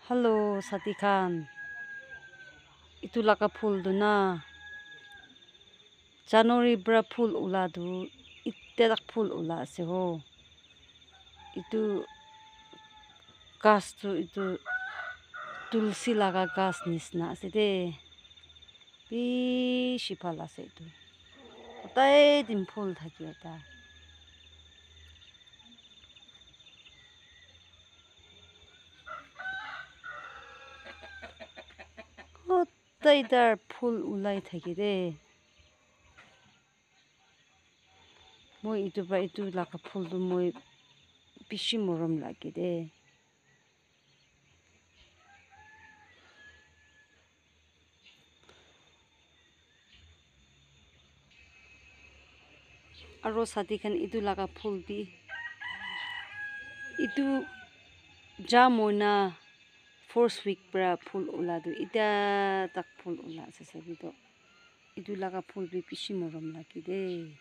Hello, Sati Khan. Itu laka phul du na. January bra phul ula du. Itterak phul ula ase ho. Itu gas tu itu tulsi laka gas nisna ase de. Bishi phal ase itu. Otai din phul thaki ata. Otai dar phul ulai thaki de. Moi itu ba itu laka phul du moi bishi morom lagi de. Aro Sati Khan itu laka phul di. Itu jamona first week pra phul ula du. Ita tak phul ula ase sabi do. Itu laka phul bi bishi morom lagi de.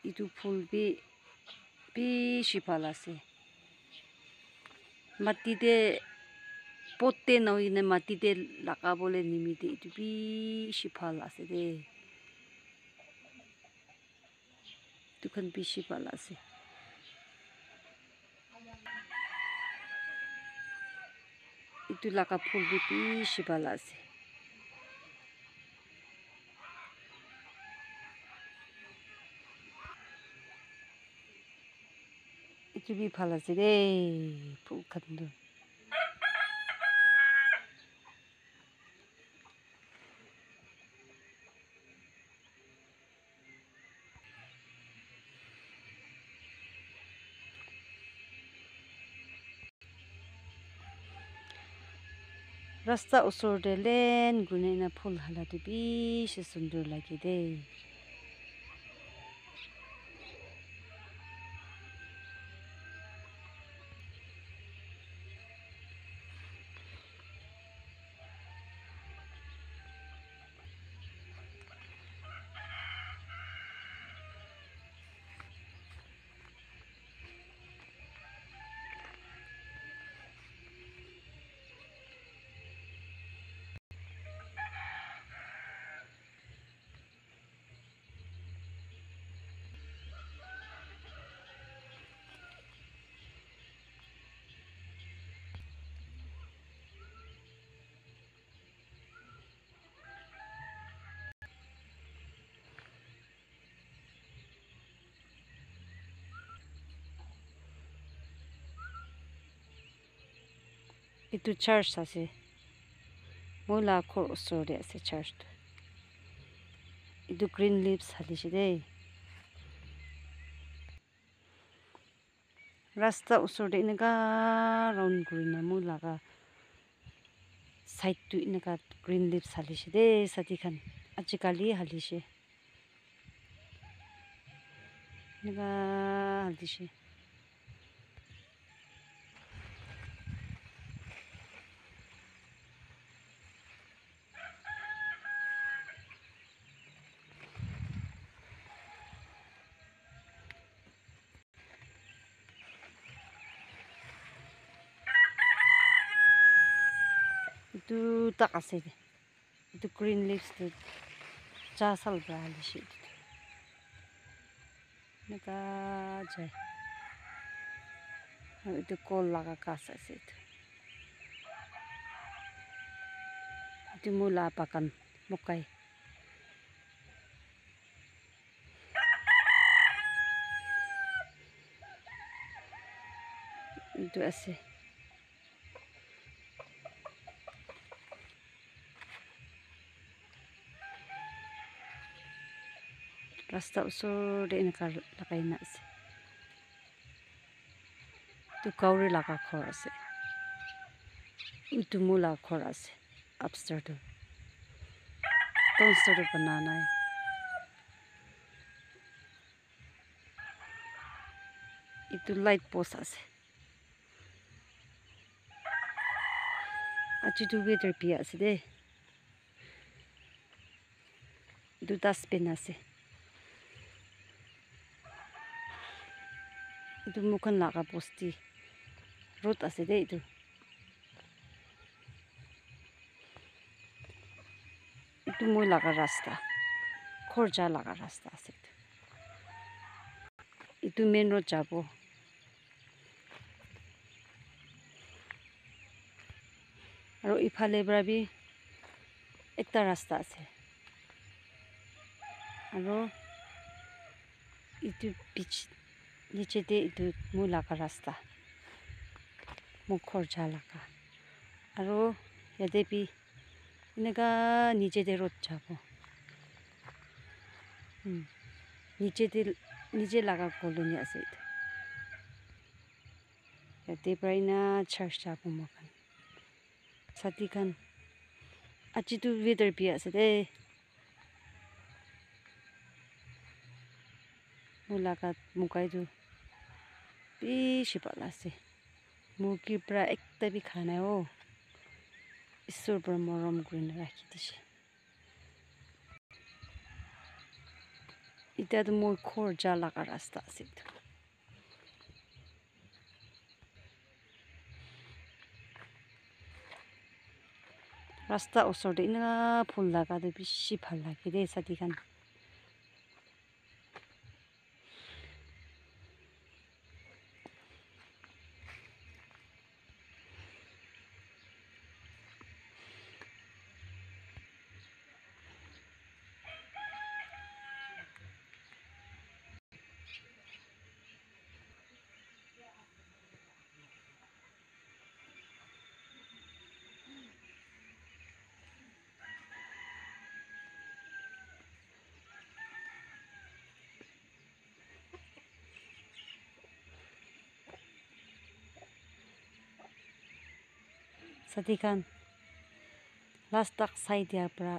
Itu phul bi bishi phal ase. Mati de potte nawi ne mati de laka bole nimi de itu bishi phal ase de. Itu kan bishi phal ase. Itu laka phul bi bishi phal ase. Itu bi phal ase de phul khan du. Rasta usor de len gune na phul hala tu bishi sundur lagi de. Itu church ase. Moila khor usor de ase church tu. Itu green leaves halishi de. Rasta usor de inaka round gurina moila ka side tu inaka green leaves halishi de Sati Khan. Ajikali halishi. Inaka halishi. Itu tak ase de. Itu green leaves tu jasal bra halishi. Naka jai. Itu kol laka gas ase itu. Itu mula pakan mukai. Itu ase. Rasta usor de inaka lakai na ase. Itu kauri laka khor ase. Itu mula khor ase. Upstairs tu. Downstairs tu banana hai. Itu light post ase. Achi tu weather pia ase de. Itu dustbin ase. Itu mukhan laka posti. Road ase de itu. মই লাগা ৰাস্তা ঘৰ যা লাগা ৰাস্তা আছে এইটো main road যাব আৰু ইফালে পৰা বি একটা ৰাস্তা আছে আৰু এইটো নিচেতে এইটো মই লাগা ৰাস্তা মোৰ ঘৰ যা লাগা আৰু ইয়াতে বি এনেকা নিচেতে ৰোড যাব নিচে লাগা কলনি আছে ইয়াতে পৰা না চাৰ্চ যাব মখান ছাতি খান আজিতো ৱেডাৰ বি আছে দেই মোৰ লাগাত মুগাইটো বেছি ভাল আছে মুৰ্গীৰ পৰা একটা বি খা নাই ঈশ্বৰ পৰা মৰম কৰি ৰাখি দিছে এতিয়াতো মোৰ ঘৰ যা লাগা ৰাস্তা আছে ৰাস্তা ওচৰতে এনেকা ফুল লাগাটো বেছি ভাল লাগে দেই ছাতি খান ছাতি খান লাষ্ট তাক চাই দিয়াৰ পৰা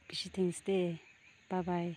বেছি থেংকছ দেই বাই বাই